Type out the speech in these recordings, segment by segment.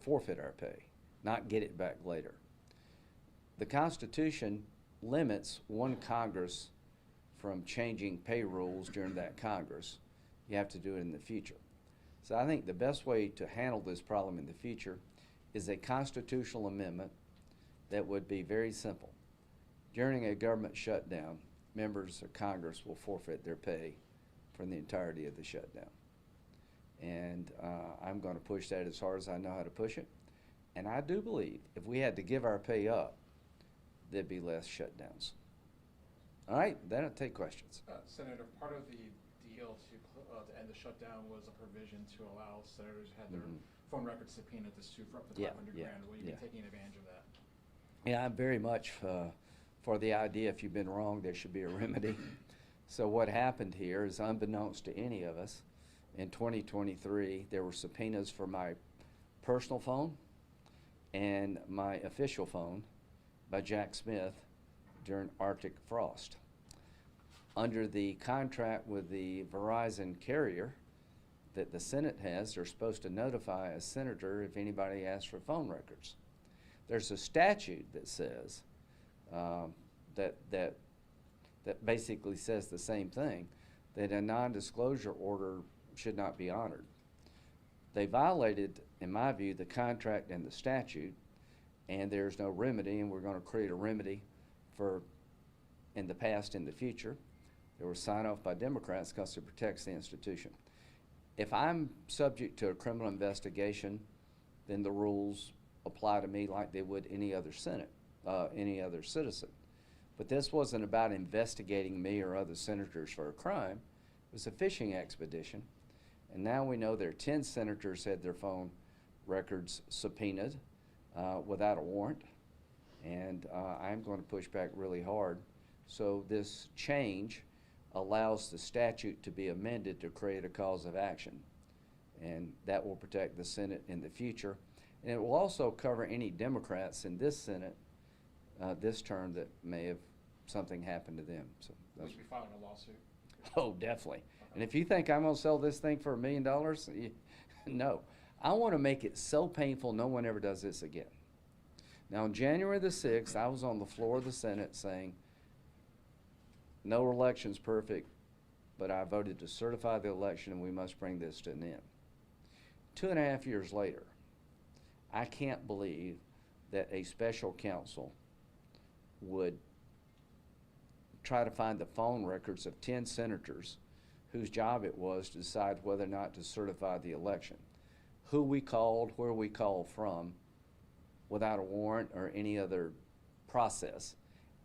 forfeit our pay, not get it back later. The Constitution limits one Congress from changing pay rules during that Congress. You have to do it in the future. So I think the best way to handle this problem in the future is a constitutional amendment that would be very simple. During a government shutdown, members of Congress will forfeit their pay for the entirety of the shutdown. And I'm going to push that as hard as I know how to push it. And I do believe if we had to give our pay up, there'd be less shutdowns. All right, that'll take questions. Senator, part of the deal to end the shutdown was a provision to allow senators who had their phone records subpoenaed to sue for up to 500 grand. Will you be taking advantage of that? Yeah, I'm very much for the idea if you've been wrong, there should be a remedy. So what happened here is, unbeknownst to any of us, in 2023, there were subpoenas for my personal phone and my official phone by Jack Smith during Arctic frost. Under the contract with the Verizon carrier that the Senate has, they're supposed to notify a senator if anybody asks for phone records. There's a statute that says that basically says the same thing, that a non-disclosure order should not be honored. They violated, in my view, the contract and the statute, and there's no remedy, and we're going to create a remedy for in the past and the future. They were signed off by Democrats because it protects the institution. If I'm subject to a criminal investigation, then the rules apply to me like they would any other any other citizen. But this wasn't about investigating me or other senators for a crime. It was a fishing expedition. And now we know there are 10 senators had their phone records subpoenaed without a warrant. And I'm going to push back really hard. So this change allows the statute to be amended to create a cause of action. And that will protect the Senate in the future. And it will also cover any Democrats in this Senate this term that may have something happened to them. So will you be filing a lawsuit? Oh, definitely. And if you think I'm going to sell this thing for $1 million, no. I want to make it so painful no one ever does this again. Now, on January the 6th, I was on the floor of the Senate saying, no election's perfect, but I voted to certify the election and we must bring this to an end. 2.5 years later, I can't believe that a special counsel would try to find the phone records of 10 senators whose job it was to decide whether or not to certify the election. Who we called, where we called from, without a warrant or any other process,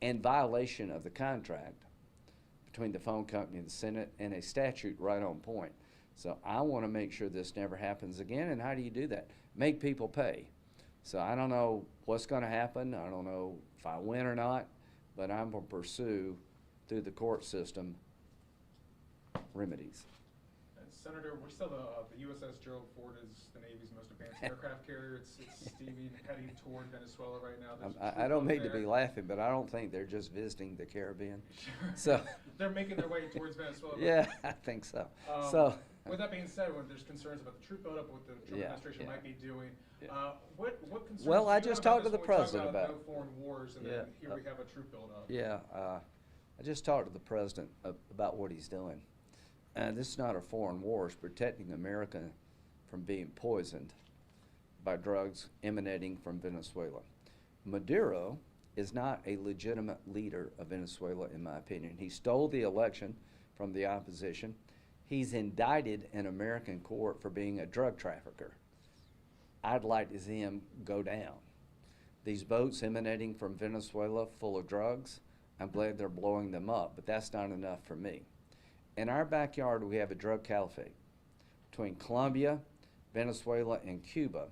in violation of the contract between the phone company and the Senate, and a statute right on point. So I want to make sure this never happens again. And how do you do that? Make people pay. So I don't know what's going to happen. I don't know if I win or not, but I'm going to pursue through the court system remedies. And Senator, we're still the USS Gerald Ford is the Navy's most advanced aircraft carrier. It's steaming, heading toward Venezuela right now. I don't mean to be laughing, but I don't think they're just visiting the Caribbean. So they're making their way towards Venezuela. Yeah, I think so. With that being said, when there's concerns about the troop buildup, what the Trump administration might be doing, what concerns? Well, I just talked to the president about no foreign wars, and then here we have a troop buildup. Yeah, I just talked to the president about what he's doing. This is not a foreign war. It's protecting America from being poisoned by drugs emanating from Venezuela. Maduro is not a legitimate leader of Venezuela, in my opinion. He stole the election from the opposition. He's indicted in American court for being a drug trafficker. I'd like to see him go down. These boats emanating from Venezuela full of drugs, I'm glad they're blowing them up, but that's not enough for me. In our backyard, we have a drug caliphate between Colombia, Venezuela, and Cuba.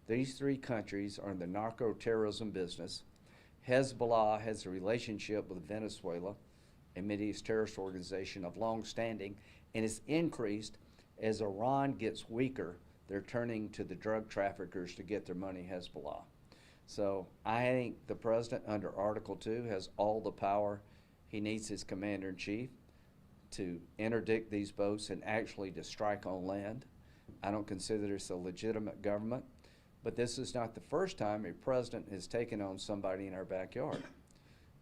These three countries are in the narco-terrorism business. Hezbollah has a relationship with Venezuela, a Mideast terrorist organization of long standing, and it's increased as Iran gets weaker. They're turning to the drug traffickers to get their money, Hezbollah. So I think the president under Article 2 has all the power. He needs his commander-in-chief to interdict these boats and actually to strike on land. I don't consider this a legitimate government. But this is not the first time a president has taken on somebody in our backyard.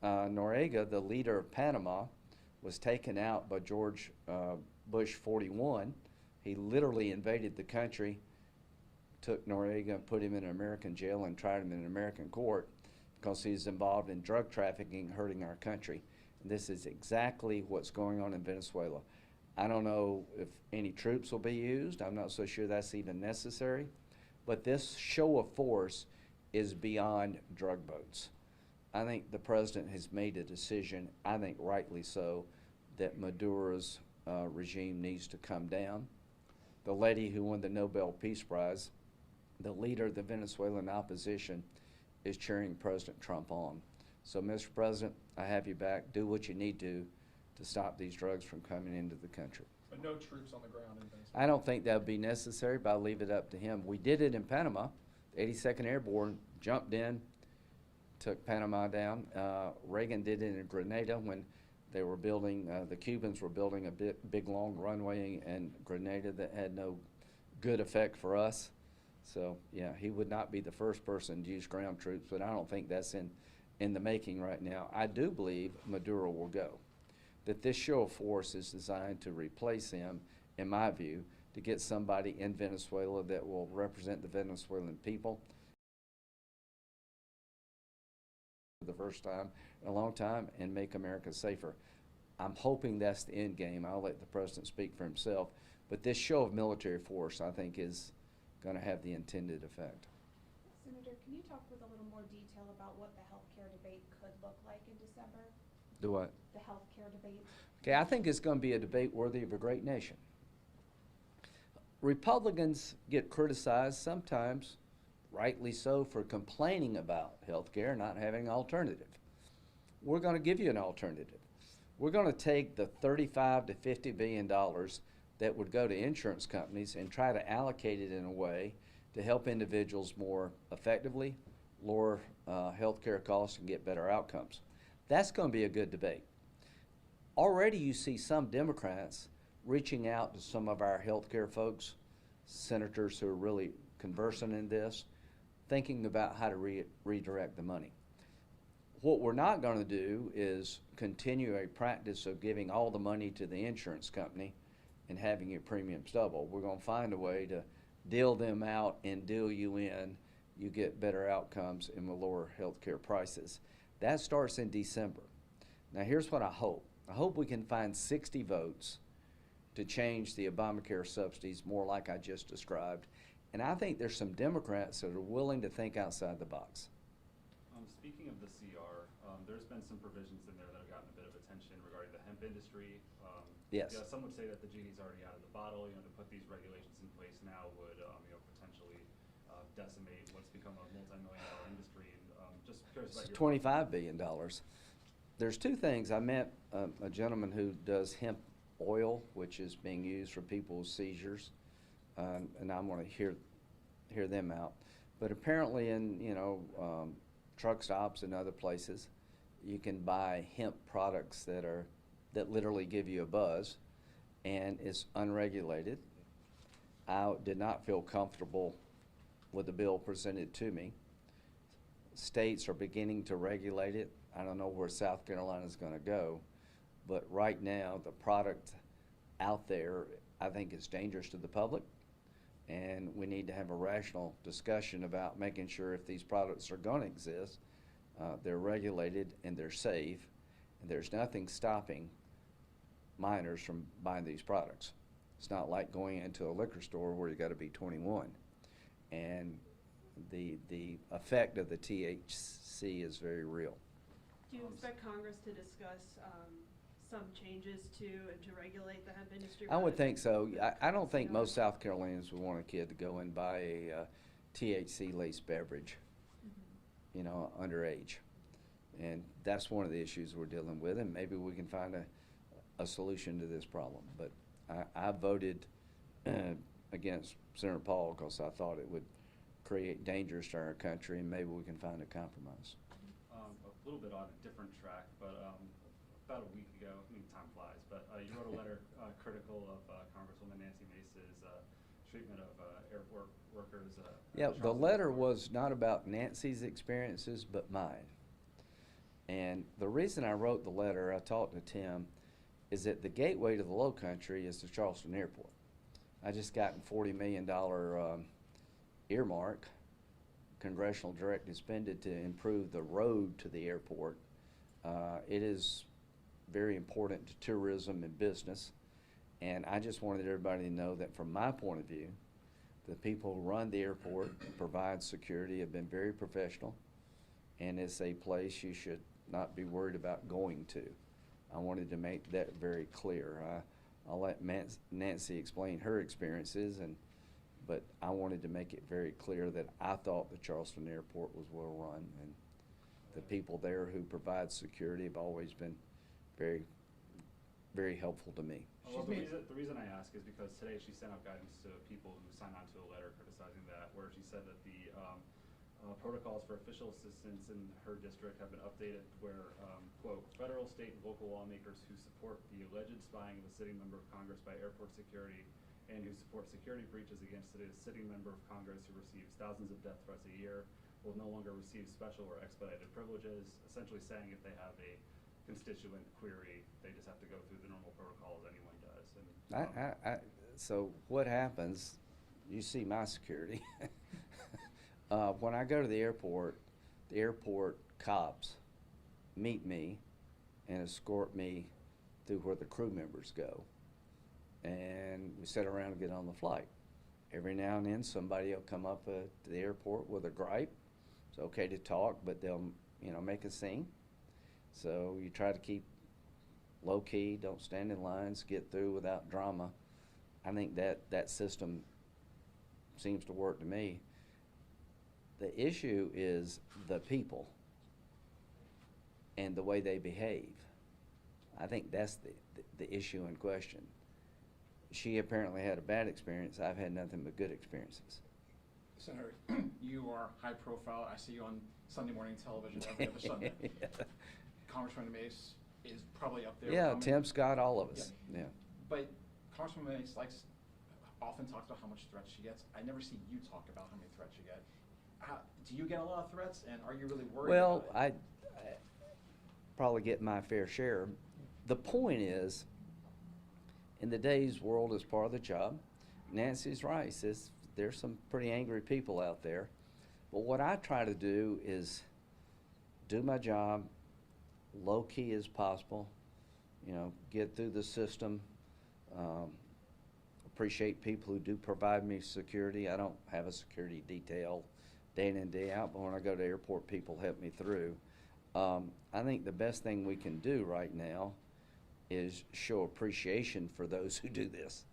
Noriega, the leader of Panama, was taken out by George Bush 41. He literally invaded the country, took Noriega and put him in an American jail and tried him in an American court because he's involved in drug trafficking, hurting our country. And this is exactly what's going on in Venezuela. I don't know if any troops will be used. I'm not so sure that's even necessary. But this show of force is beyond drug boats. I think the president has made a decision, I think rightly so, that Maduro's regime needs to come down. The lady who won the Nobel Peace Prize, the leader of the Venezuelan opposition, is cheering President Trump on. So, Mr. President, I have you back. Do what you need to stop these drugs from coming into the country. But no troops on the ground in Venezuela? I don't think that would be necessary, but I'll leave it up to him. We did it in Panama. The 82nd Airborne jumped in, took Panama down. Reagan did it in Grenada when they were building, the Cubans were building a big long runway in Grenada that had no good effect for us. So, yeah, he would not be the first person to use ground troops, but I don't think that's in the making right now. I do believe Maduro will go. That this show of force is designed to replace him, in my view, to get somebody in Venezuela that will represent the Venezuelan people for the first time in a long time and make America safer. I'm hoping that's the end game. I'll let the president speak for himself. But this show of military force, I think, is going to have the intended effect. Senator, can you talk with a little more detail about what the healthcare debate could look like in December? Do what? The healthcare debate. Okay, I think it's going to be a debate worthy of a great nation. Republicans get criticized sometimes, rightly so, for complaining about health care, not having an alternative. We're going to give you an alternative. We're going to take the $35 to $50 billion that would go to insurance companies and try to allocate it in a way to help individuals more effectively, lower health care costs, and get better outcomes. That's going to be a good debate. Already you see some Democrats reaching out to some of our health care folks, senators who are really conversant in this, thinking about how to redirect the money. What we're not going to do is continue a practice of giving all the money to the insurance company and having your premiums double. We're going to find a way to deal them out and deal you in. You get better outcomes and will lower health care prices. That starts in December. Now here's what I hope. I hope we can find 60 votes to change the Obamacare subsidies more like I just described. And I think there's some Democrats that are willing to think outside the box. Speaking of the CR, there's been some provisions in there that have gotten a bit of attention regarding the hemp industry. Yes. Yeah, some would say that the genie's already out of the bottle. To put these regulations in place now would, potentially decimate what's become a multi-million-dollar industry. And just curious about your $25 billion. There's two things. I met a gentleman who does hemp oil, which is being used for people's seizures, and I'm going to hear them out. But apparently in truck stops and other places, you can buy hemp products that literally give you a buzz, and it's unregulated. I did not feel comfortable with the bill presented to me. States are beginning to regulate it. I don't know where South Carolina is going to go, but right now the product out there I think is dangerous to the public, and we need to have a rational discussion about making sure if these products are going to exist, they're regulated and they're safe, and there's nothing stopping minors from buying these products. It's not like going into a liquor store where you got to be 21, and the effect of the THC is very real. Do you expect Congress to discuss some changes to regulate the hemp industry? I would think so. I don't think most South Carolinians would want a kid to go and buy a THC-laced beverage, underage. And that's one of the issues we're dealing with, and maybe we can find a solution to this problem. But I voted against Senator Paul because I thought it would create dangers to our country, and maybe we can find a compromise. A little bit on a different track, but about a week ago, time flies, but you wrote a letter critical of Congresswoman Nancy Mace's treatment of airport workers. Yeah, at the Charleston letter Airport. was not about Nancy's experiences, but mine. And the reason I wrote the letter, I talked to Tim, is that the gateway to the Low Country is the Charleston Airport. I just gotten $40 million earmark, congressional directive expended to improve the road to the airport. It is very important to tourism and business, and I just wanted everybody to know that from my point of view, the people who run the airport, provide security, have been very professional, and it's a place you should not be worried about going to. I wanted to make that very clear. I'll let Nancy explain her experiences, but I wanted to make it very clear that I thought the Charleston Airport was well run, and the people there who provide security have always been very, very helpful to me. Well, the reason I ask is because today she sent out guidance to people who signed on to a letter criticizing that, where she said that the protocols for official assistance in her district have been updated where, quote, federal, state, and local lawmakers who support the alleged spying of a sitting member of Congress by airport security and who support security breaches against a sitting member of Congress who receives thousands of death threats a year will no longer receive special or expedited privileges, essentially saying if they have a constituent query, they just have to go through the normal protocols anyone does. And, So what happens, you see my security. When I go to the airport cops meet me and escort me through where the crew members go. And we sit around and get on the flight. Every now and then somebody will come up to the airport with a gripe. It's okay to talk, but they'll make a scene. So you try to keep low key, don't stand in lines, get through without drama. I think that system seems to work to me. The issue is the people and the way they behave. I think that's the issue in question. She apparently had a bad experience. I've had nothing but good experiences. Senator, you are high profile. I see you on Sunday morning television every other Sunday. Yeah. Congressman Mace is probably up there. Yeah, Tim Scott, all of us. Yeah. But Congressman Mace often talks about how much threats she gets. I never see you talk about how many threats you get. Do you get a lot of threats, and are you really worried Well, about it? I probably get my fair share. The point is, in today's world, as part of the job, Nancy's right. There's some pretty angry people out there. But what I try to do is do my job low key as possible, get through the system, appreciate people who do provide me security. I don't have a security detail day in and day out, but when I go to airport, people help me through. I think the best thing we can do right now is show appreciation for those who do this.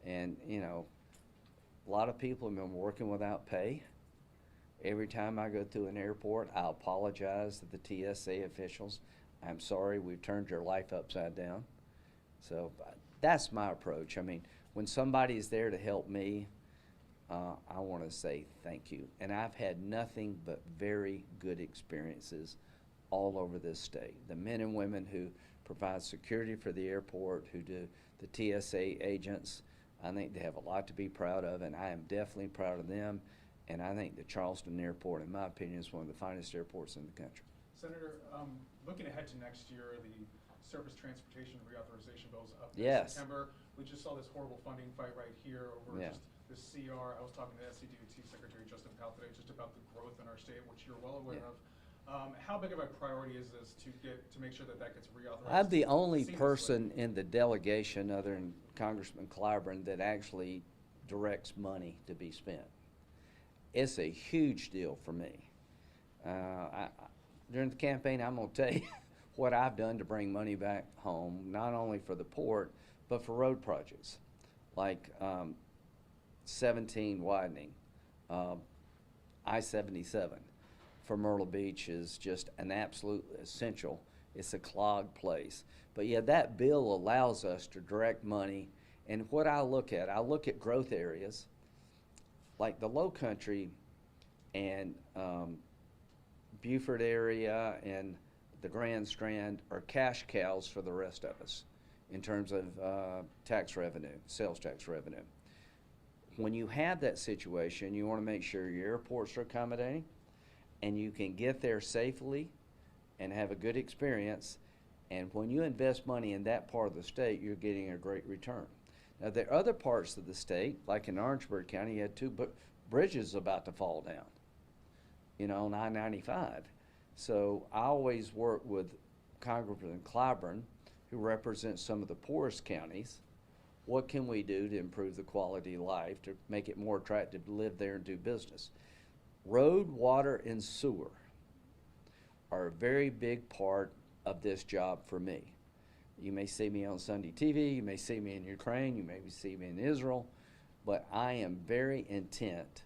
And, a lot of people have been working without pay. Every time I go through an airport, I apologize to the TSA officials. I'm sorry, we've turned your life upside down. So that's my approach. I mean, when somebody is there to help me, I want to say thank you. And I've had nothing but very good experiences all over this state. The men and women who provide security for the airport, who do the TSA agents, I think they have a lot to be proud of, and I am definitely proud of them. And I think the Charleston Airport, in my opinion, is one of the finest airports in the country. Senator, looking ahead to next year, the Surface Transportation Reauthorization Bill is up Yes. in September. We just saw this horrible funding fight right here over Yeah. just the CR. I was talking to SCDOT Secretary Justin Powell today just about the growth in our state, which you're well aware Yeah. of. How big of a priority is this to make sure that gets reauthorized? I'm the only seamlessly? person in the delegation, other than Congressman Clyburn, that actually directs money to be spent. It's a huge deal for me. During the campaign, I'm going to tell you what I've done to bring money back home, not only for the port, but for road projects, like 17 widening, I-77 for Myrtle Beach is just an absolute essential. It's a clogged place. But yeah, that bill allows us to direct money. And what I look at growth areas like the Low Country and Beaufort area and the Grand Strand are cash cows for the rest of us in terms of tax revenue, sales tax revenue. when you have that situation, you want to make sure your airports are accommodating and you can get there safely and have a good experience. And when you invest money in that part of the state, you're getting a great return. Now, there are other parts of the state, like in Orangeburg County, you had two bridges about to fall down, you know, on I-95. So I always work with Congressman Clyburn, who represents some of the poorest counties. What can we do to improve the quality of life, to make it more attractive to live there and do business? Road, water, and sewer are a very big part of this job for me. You may see me on Sunday TV, you may see me in Ukraine, you may see me in Israel, but I am very intent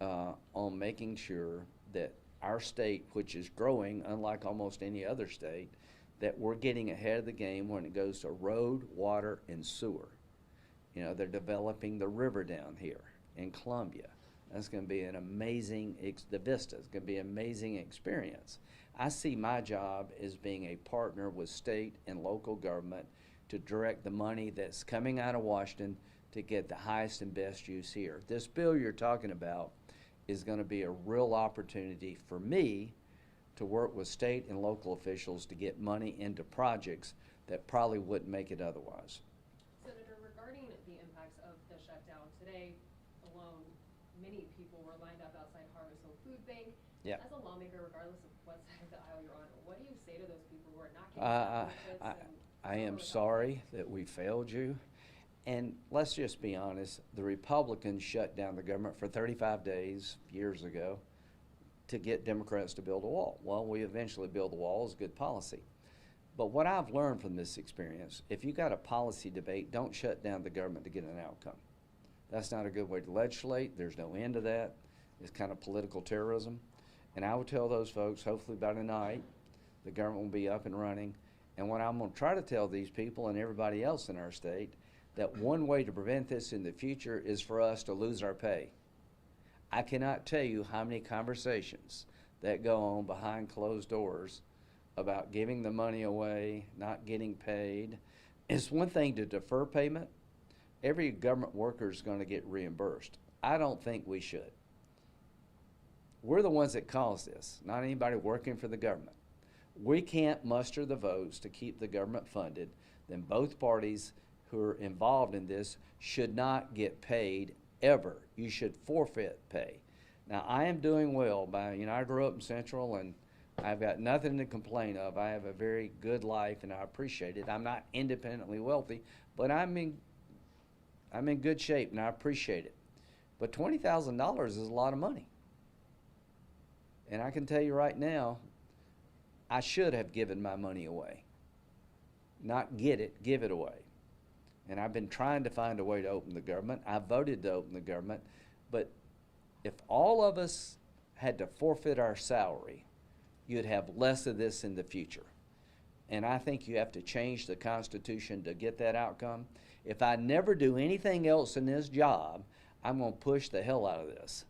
on making sure that our state, which is growing unlike almost any other state, that we're getting ahead of the game when it goes to road, water, and sewer. You know, they're developing the river down here in Columbia. That's going to be an amazing, the vista is going to be an amazing experience. I see my job as being a partner with state and local government to direct the money that's coming out of Washington to get the highest and best use here. This bill you're talking about is going to be a real opportunity for me to work with state and local officials to get money into projects that probably wouldn't make it otherwise. Senator, regarding the impacts of the shutdown, today alone, many people were lined up outside Harvest Home Food Bank. Yep. As a lawmaker, regardless of what side of the aisle you're on, what do you say to those people who are not getting benefits? I am sorry that we failed you. And let's just be honest, the Republicans shut down the government for 35 days years ago to get Democrats to build a wall. Well, we eventually built the wall. It's good policy. But what I've learned from this experience, if you got a policy debate, don't shut down the government to get an outcome. That's not a good way to legislate. There's no end to that. It's kind of political terrorism. And I would tell those folks, hopefully by tonight, the government will be up and running. And what I'm going to try to tell these people and everybody else in our state, that one way to prevent this in the future is for us to lose our pay. I cannot tell you how many conversations that go on behind closed doors about giving the money away, not getting paid. It's one thing to defer payment. Every government worker is going to get reimbursed. I don't think we should. We're the ones that caused this, not anybody working for the government. We can't muster the votes to keep the government funded, then both parties who are involved in this should not get paid ever. You should forfeit pay. Now, I am doing well by, you know, I grew up in Central and I've got nothing to complain of. I have a very good life and I appreciate it. I'm not independently wealthy, but I'm in good shape and I appreciate it. But $20,000 is a lot of money. And I can tell you right now, I should have given my money away. Not get it, give it away. And I've been trying to find a way to open the government. I voted to open the government. But if all of us had to forfeit our salary, you'd have less of this in the future. And I think you have to change the Constitution to get that outcome. If I never do anything else in this job, I'm going to push the hell out of this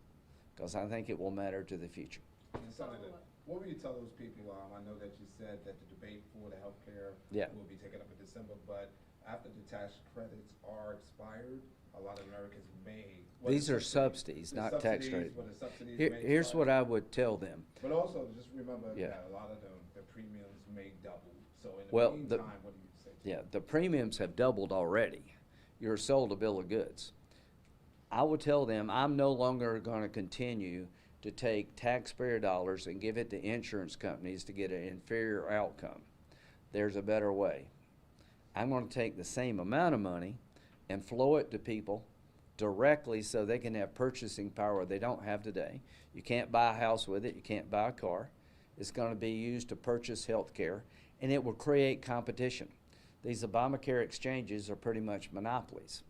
because I think it will matter to the future. And Senator, what will you tell those people? I know that you said that the debate for the health care will be taken up in December, but after the tax credits are expired, a lot of Americans may. These are subsidies, not tax credits. Here's what I would tell them. But also, just remember that a lot of the premiums may double. So in the meantime, what do you say? Yeah, the premiums have doubled already. You're sold a bill of goods. I would tell them I'm no longer going to continue to take taxpayer dollars and give it to insurance companies to get an inferior outcome. There's a better way. I'm going to take the same amount of money and flow it to people directly so they can have purchasing power they don't have today. You can't buy a house with it. You can't buy a car. It's going to be used to purchase health care, and it will create competition. These Obamacare exchanges are pretty much monopolies.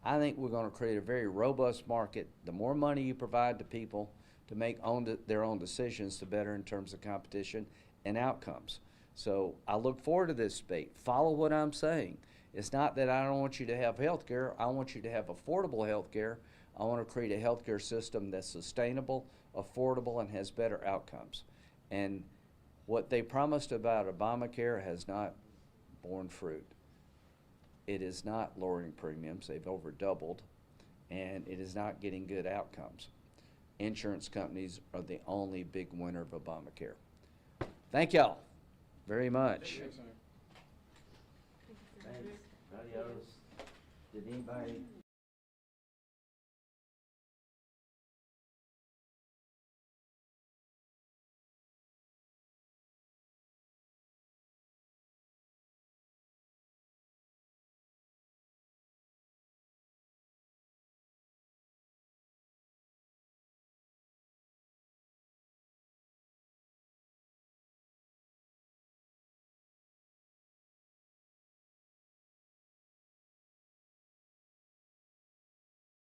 I think we're going to create a very robust market. The more money you provide to people to make their own decisions, the better in terms of competition and outcomes. So I look forward to this debate. Follow what I'm saying. It's not that I don't want you to have health care. I want you to have affordable health care. I want to create a health care system that's sustainable, affordable, and has better outcomes. And what they promised about Obamacare has not borne fruit. It is not lowering premiums. They've over doubled. and it is not getting good outcomes. Insurance companies are the only big winner of Obamacare. Thank y'all very much. Thanks, Senator. Thanks. Adios. Did anybody